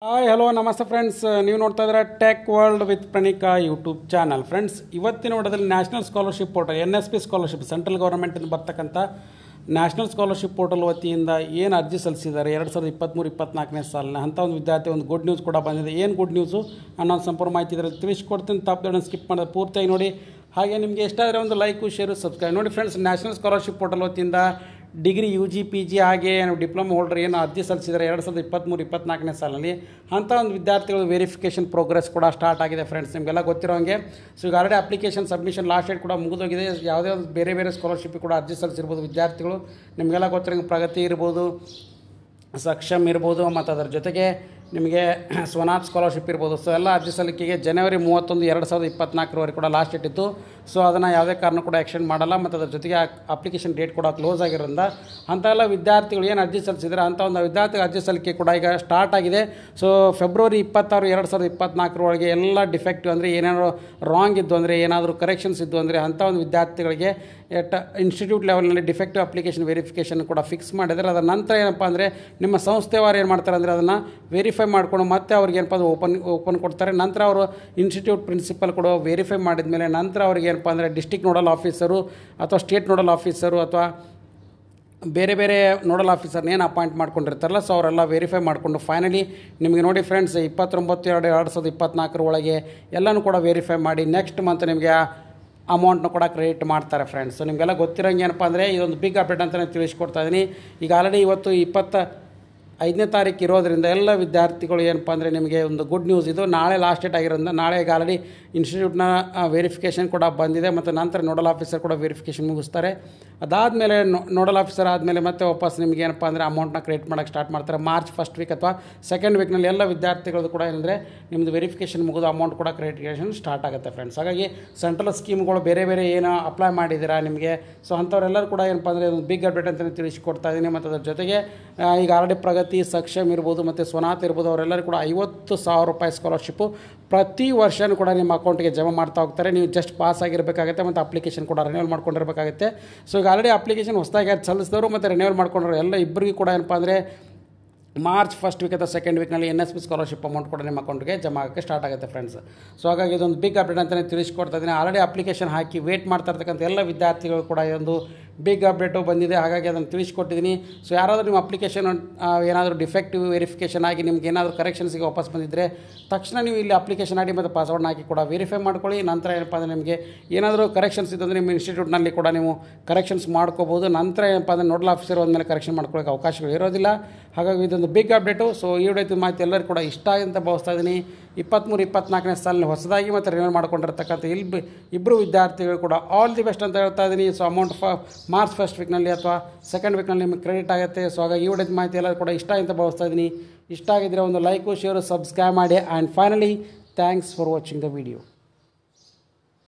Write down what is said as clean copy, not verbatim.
Hi hello ನಮಸ್ತೆ friends, ನೀವು ನೋಡ್ತಾ ಇದ್ದೀರಾ tech world with Pranika YouTube channel. Friends, ಇವತ್ತಿನ ವಿಡಿಯೋದಲ್ಲಿ national scholarship portal NSP scholarship central ಗೌರ್ಮೆಂಟಿಂದ ಬರ್ತಕ್ಕಂಥ ನ್ಯಾಷನಲ್ ಸ್ಕಾಲರ್ಶಿಪ್ ಪೋರ್ಟಲ್ ವತಿಯಿಂದ ಏನು ಅರ್ಜಿ ಸಲ್ಲಿಸಿದ್ದಾರೆ 2023-24ನೇ ಸಾಲಿನ ಅಂಥ ಒಂದು ವಿದ್ಯಾರ್ಥಿ ಒಂದು ಗುಡ್ ನ್ಯೂಸ್ ಕೂಡ ಬಂದಿದೆ. ಏನು ಗುಡ್ ನ್ಯೂಸು ಅನ್ನೋ ಸಂಪೂರ್ಣ ಮಾಹಿತಿ ಇದರಲ್ಲಿ ತಿಳಿಸ್ಕೊಡ್ತೀನಿ. ತಪ್ಪದೆ ಸ್ಕಿಪ್ ಮಾಡೋದು ಪೂರ್ತಿಯಾಗಿ ನೋಡಿ. ಹಾಗೆ ನಿಮಗೆ ಎಷ್ಟಾದರೆ ಒಂದು ಲೈಕು ಶೇರು ಸಬ್ಸ್ಕ್ರೈಬ್ ನೋಡಿ. ಫ್ರೆಂಡ್ಸ್, ನ್ಯಾಷನಲ್ ಸ್ಕಾಲರ್ಶಿಪ್ ಪೋರ್ಟಲ್ ವತಿಯಿಂದ ಡಿಗ್ರಿ UG PG ಹಾಗೆ ಡಿಪ್ಲೊಮಾ ಹೋಲ್ಡರ್ ಏನು ಅರ್ಜಿ ಸಲ್ಲಿಸಿದ್ದಾರೆ 2023-24ನೇ ಸಾಲಿನಲ್ಲಿ ಅಂಥ ಒಂದು ವಿದ್ಯಾರ್ಥಿಗಳು ವೆರಿಫಿಕೇಷನ್ ಪ್ರೋಗ್ರೆಸ್ ಕೂಡ ಸ್ಟಾರ್ಟ್ ಆಗಿದೆ. ಫ್ರೆಂಡ್ಸ್, ನಿಮಗೆಲ್ಲ ಗೊತ್ತಿರೋ ಹಾಗೆ ಈಗ already application submission last date ಕೂಡ ಮುಗಿದೋಗಿದೆ. ಯಾವುದೇ ಒಂದು ಬೇರೆ ಸ್ಕಾಲರ್ಶಿಪ್ ಕೂಡ ಅರ್ಜಿ ಸಲ್ಲಿಸಿರ್ಬೋದು ವಿದ್ಯಾರ್ಥಿಗಳು. ನಿಮಗೆಲ್ಲ ಗೊತ್ತಿರೋ ಪ್ರಗತಿ ಇರ್ಬೋದು, ಸಕ್ಷಮ್ ಇರ್ಬೋದು, ಮತ್ತು ಅದರ ಜೊತೆಗೆ ನಿಮಗೆ ಸ್ವನಾಥ್ ಸ್ಕಾಲರ್ಶಿಪ್ ಇರ್ಬೋದು. ಸೊ ಎಲ್ಲ ಅರ್ಜಿ ಸಲ್ಲಿಕೆಗೆ ಜನವರಿ 31, 2024 ಕೂಡ ಲಾಸ್ಟ್ ಡೇಟ್ ಇತ್ತು. ಸೊ ಅದನ್ನು ಯಾವುದೇ ಕಾರಣ ಕೂಡ ಎಕ್ಸ್ಟೆಂಡ್ ಮಾಡಲ್ಲ. ಮತ್ತು ಅದ್ರ ಜೊತೆಗೆ ಅಪ್ಲಿಕೇಶನ್ ಡೇಟ್ ಕೂಡ ಕ್ಲೋಸ್ ಆಗಿರೋದ್ರಿಂದ ಅಂಥ ಎಲ್ಲ ವಿದ್ಯಾರ್ಥಿಗಳು ಏನು ಅರ್ಜಿ ಸಲ್ಲಿಸಿದರೆ ಅಂಥ ಒಂದು ವಿದ್ಯಾರ್ಥಿ ಅರ್ಜಿ ಸಲ್ಲಿಕೆ ಕೂಡ ಈಗ ಸ್ಟಾರ್ಟ್ ಆಗಿದೆ. ಸೊ ಫೆಬ್ರವರಿ 26, 2024 ಎಲ್ಲ ಡಿಫೆಕ್ಟಿವ್ ಅಂದರೆ ಏನಾದರೂ ರಾಂಗ್ ಇದ್ದು ಅಂದರೆ ಏನಾದರೂ ಕರೆಕ್ಷನ್ಸ್ ಇದ್ದು ಅಂದರೆ ಅಂಥ ಒಂದು ವಿದ್ಯಾರ್ಥಿಗಳಿಗೆ ಇನ್ಸ್ಟಿಟ್ಯೂಟ್ ಲೆವೆಲ್ನಲ್ಲಿ ಡಿಫೆಕ್ಟಿವ್ ಅಪ್ಲಿಕೇಶನ್ ವೆರಿಫಿಕೇಷನ್ ಕೂಡ ಫಿಕ್ಸ್ ಮಾಡಿದರೆ ಅದರ ನಂತರ ಏನಪ್ಪ ಅಂದರೆ ನಿಮ್ಮ ಸಂಸ್ಥೆವಾರು ಏನು ಮಾಡ್ತಾರೆ ಅಂದರೆ ಅದನ್ನು ವೆರಿಫೈ ಮಾಡಿಕೊಂಡು ಮತ್ತೆ ಅವ್ರಿಗೆ ಏನಪ್ಪ ಅಂದರೆ ಓಪನ್ ಕೊಡ್ತಾರೆ. ನಂತರ ಅವರು ಇನ್ಸ್ಟಿಟ್ಯೂಟ್ ಪ್ರಿನ್ಸಿಪಲ್ ಕೂಡ ವೆರಿಫೈ ಮಾಡಿದ ಮೇಲೆ ನಂತರ ಅವ್ರಿಗೆ ಏನಪ್ಪ ಅಂದರೆ ಡಿಸ್ಟ್ರಿಕ್ಟ್ ನೋಡಲ್ ಆಫೀಸರು ಅಥವಾ ಸ್ಟೇಟ್ ನೋಡಲ್ ಆಫೀಸರು ಅಥವಾ ಬೇರೆ ನೋಡಲ್ ಆಫೀಸರ್ನ ಏನು ಅಪಾಯಿಂಟ್ ಮಾಡ್ಕೊಂಡಿರ್ತಾರಲ್ಲ, ಸೊ ಅವರೆಲ್ಲ ವೆರಿಫೈ ಮಾಡಿಕೊಂಡು ಫೈನಲಿ ನಿಮಗೆ ನೋಡಿ ಫ್ರೆಂಡ್ಸ್ 29/2/2024 ಒಳಗೆ ಎಲ್ಲನೂ ಕೂಡ ವೆರಿಫೈ ಮಾಡಿ ನೆಕ್ಸ್ಟ್ ಮಂತ್ ನಿಮಗೆ ಅಮೌಂಟ್ನ ಕೂಡ ಕ್ರೆಡಿಟ್ ಮಾಡ್ತಾರೆ. ಫ್ರೆಂಡ್ಸ್, ಸೊ ನಿಮಗೆಲ್ಲ ಗೊತ್ತಿರೋಂಗೆ ಏನಪ್ಪ ಅಂದರೆ ಇದೊಂದು ಬಿಗ್ ಅಪ್ಡೇಟ್ ಅಂತಲೇ ತಿಳಿಸ್ಕೊಡ್ತಾ ಇದ್ದೀನಿ. ಈಗ ಆಲ್ರೆಡಿ ಇವತ್ತು 25ನೇ ತಾರೀಕು ಇರೋದ್ರಿಂದ ಎಲ್ಲ ವಿದ್ಯಾರ್ಥಿಗಳು ಏನಪ್ಪ ಅಂದರೆ ನಿಮಗೆ ಒಂದು ಗುಡ್ ನ್ಯೂಸ್ ಇದು. ನಾಳೆ ಲಾಸ್ಟ್ ಡೇಟ್ ಆಗಿರೋದ್ರಿಂದ ನಾಳೆ ಈಗ ಆಲ್ರೆಡಿ ಇನ್ಸ್ಟಿಟ್ಯೂಟ್ನ ವೆರಿಫಿಕೇಷನ್ ಕೂಡ ಬಂದಿದೆ ಮತ್ತು ನಂತರ ನೋಡಲ್ ಆಫೀಸರ್ ಕೂಡ ವೆರಿಫಿಕೇಷನ್ ಮುಗಿಸ್ತಾರೆ. ಅದಾದಮೇಲೆ ನೋಡಲ್ ಆಫೀಸರ್ ಆದಮೇಲೆ ಮತ್ತೆ ವಾಪಸ್ ನಿಮಗೆ ಏನಪ್ಪ ಅಂದರೆ ಅಮೌಂಟ್ನ ಕ್ರಿಯೇಟ್ ಮಾಡೋಕ್ಕೆ ಸ್ಟಾರ್ಟ್ ಮಾಡ್ತಾರೆ. ಮಾರ್ಚ್ ಫಸ್ಟ್ ವೀಕ್ ಅಥವಾ ಸೆಕೆಂಡ್ ವೀಕ್ನಲ್ಲಿ ಎಲ್ಲ ವಿದ್ಯಾರ್ಥಿಗಳದ್ದು ಕೂಡ ಏನಂದರೆ ನಿಮ್ಮದು ವೆರಿಫಿಕೇಷನ್ ಮುಗಿದು ಅಮೌಂಟ್ ಕೂಡ ಕ್ರಿಯೇಟೇಷನ್ ಸ್ಟಾರ್ಟ್ ಆಗುತ್ತೆ. ಫ್ರೆಂಡ್ಸ್, ಹಾಗಾಗಿ ಸೆಂಟ್ರಲ್ ಸ್ಕೀಮ್ಗಳು ಬೇರೆ ಏನು ಅಪ್ಲೈ ಮಾಡಿದ್ದೀರಾ ನಿಮಗೆ, ಸೊ ಅಂಥವರೆಲ್ಲರೂ ಕೂಡ ಏನಪ್ಪ ಅಂದರೆ ಒಂದು ಬಿಗ್ ಅಪ್ಡೇಟ್ ಅಂತಲೇ ತಿಳಿಸ್ಕೊಡ್ತಾ ಇದ್ದೀನಿ. ಮತ್ತು ಅದ್ರ ಜೊತೆಗೆ ಈಗ ಆಲ್ರೆಡಿ ಪ್ರಗತಿ, ಸಕ್ಷಮ್ ಇರ್ಬೋದು ಮತ್ತು ಸ್ವನಾಥ್ ಇರ್ಬೋದು ಅವರೆಲ್ಲರೂ ಕೂಡ 50,000 ರೂಪಾಯಿ ಸ್ಕಾಲರ್ಶಿಪ್ಪು ಪ್ರತಿ ವರ್ಷವೂ ಕೂಡ ನಿಮ್ಮ ಅಕೌಂಟಿಗೆ ಜಮಾ ಮಾಡ್ತಾ ಹೋಗ್ತಾರೆ. ನೀವು ಜಸ್ಟ್ ಪಾಸ್ ಆಗಿರಬೇಕಾಗುತ್ತೆ ಮತ್ತು ಅಪ್ಲಿಕೇಶನ್ ಕೂಡ ರಿನ್ಯೂವಲ್ ಮಾಡ್ಕೊಂಡಿರಬೇಕಾಗುತ್ತೆ. ಸೊ ಈಗ ಆಲ್ರೆಡಿ ಅಪ್ಲಿಕೇಶನ್ ಹೊಸದಾಗಿ ಸಲ್ಲಿಸಿದವರು ಮತ್ತು ರಿನ್ಯೂವಲ್ ಮಾಡ್ಕೊಂಡ್ರು ಎಲ್ಲ ಇಬ್ಬರಿಗೂ ಕೂಡ ಏನಪ್ಪ ಅಂದರೆ ಮಾರ್ಚ್ ಫಸ್ಟ್ ವೀಕ್ ಅಥವಾ ಸೆಕೆಂಡ್ ವೀಕ್ನಲ್ಲಿ NSP ಸ್ಕಾಲರ್ಶಿಪ್ ಅಮೌಂಟ್ ಕೂಡ ನಿಮ್ಮ ಅಕೌಂಟ್ಗೆ ಜಮಾ ಆಗೋಕ್ಕೆ ಸ್ಟಾರ್ಟ್ ಆಗುತ್ತೆ. ಫ್ರೆಂಡ್ಸ್, ಸೊ ಹಾಗಾಗಿ ಇದೊಂದು ಬಿಗ್ ಅಪ್ಡೇಟ್ ಅಂತಲೇ ತಿಳಿಸ್ಕೊಡ್ತಾ ಇದ್ದೀನಿ. ಆಲ್ರೆಡಿ ಅಪ್ಲಿಕೇಶನ್ ಹಾಕಿ ವೇಟ್ ಮಾಡ್ತಾ ಇರ್ತಕ್ಕಂಥ ಎಲ್ಲ ವಿದ್ಯಾರ್ಥಿಗಳು ಕೂಡ ಇದೊಂದು ಬಿಗ್ ಅಪ್ಡೇಟು ಬಂದಿದೆ. ಹಾಗಾಗಿ ಅದನ್ನು ತಿಳಿಸ್ಕೊಟ್ಟಿದ್ದೀನಿ. ಸೊ ಯಾರಾದರೂ ನಿಮ್ಮ ಅಪ್ಲಿಕೇಶನ್ ಏನಾದರೂ ಡಿಫೆಕ್ಟಿವ್ ವೆರಿಫಿಕೇಷನ್ ಆಗಿ ನಿಮ್ಗೆ ಏನಾದರೂ ಕರೆಕ್ಷನ್ಸಿಗೆ ವಾಪಸ್ ಬಂದಿದ್ದರೆ ತಕ್ಷಣ ನೀವು ಇಲ್ಲಿ ಅಪ್ಲಿಕೇಶನ್ ಆಡಿ ಮತ್ತು ಪಾಸ್ವರ್ಡ್ನ ಹಾಕಿ ಕೂಡ ವೆರಿಫೈ ಮಾಡ್ಕೊಳ್ಳಿ. ನಂತರ ಏನಪ್ಪ ಅಂದರೆ ನಿಮಗೆ ಏನಾದರೂ ಕರೆಕ್ಷನ್ಸ್ ಇದ್ದಂದರೆ ನಿಮ್ಮ ಇನ್ಸ್ಟಿಟ್ಯೂಟ್ನಲ್ಲಿ ಕೂಡ ನೀವು ಕರೆಕ್ಷನ್ಸ್ ಮಾಡ್ಕೋಬೋದು. ನಂತರ ಏನಪ್ಪ ಅಂದರೆ ನೋಡಲ್ ಆಫೀಸರ್ ಒಂದಮೇಲೆ ಕರೆಕ್ಷನ್ ಮಾಡ್ಕೊಳ್ಳೋಕೆ ಅವಕಾಶಗಳು ಇರೋದಿಲ್ಲ. ಹಾಗಾಗಿ ಇದೊಂದು ಬಿಗ್ ಅಪ್ಡೇಟು. ಸೊ ಈ ವಿಡಿಯೋ ಮಾಹಿತಿ ಎಲ್ಲರೂ ಕೂಡ ಇಷ್ಟ ಆಗಿ ಅಂತ ಭಾವಿಸ್ತಾ ಇದ್ದೀನಿ. 23-24ನೇ ಸಾಲಿನ ಹೊಸದಾಗಿ ಮತ್ತು ರಿನ್ಯೂವಲ್ ಮಾಡ್ಕೊಂಡಿರ್ತಕ್ಕಂಥ ಇಬ್ಬರು ವಿದ್ಯಾರ್ಥಿಗಳು ಕೂಡ ಆಲ್ ದಿ ಬೆಸ್ಟ್ ಅಂತ ಹೇಳ್ತಾ ಇದ್ದೀನಿ. ಸೊ ಅಮೌಂಟ್ ಮಾರ್ಚ್ ಫಸ್ಟ್ ವೀಕ್ನಲ್ಲಿ ಅಥವಾ ಸೆಕೆಂಡ್ ವೀಕ್ನಲ್ಲಿ ನಿಮಗೆ ಕ್ರೆಡಿಟ್ ಆಗುತ್ತೆ. ಸೊ ಹಾಗಾಗಿ ಈ ವಿಡಿಯೋದ ಮಾಹಿತಿ ಎಲ್ಲರೂ ಕೂಡ ಇಷ್ಟ ಅಂತ ಭಾವಿಸ್ತಾ ಇದ್ದೀನಿ. ಇಷ್ಟ ಆಗಿದ್ದರೆ ಒಂದು ಲೈಕು ಶೇರು ಸಬ್ಸ್ಕ್ರೈಬ್ ಮಾಡಿ. And finally thanks for watching the video.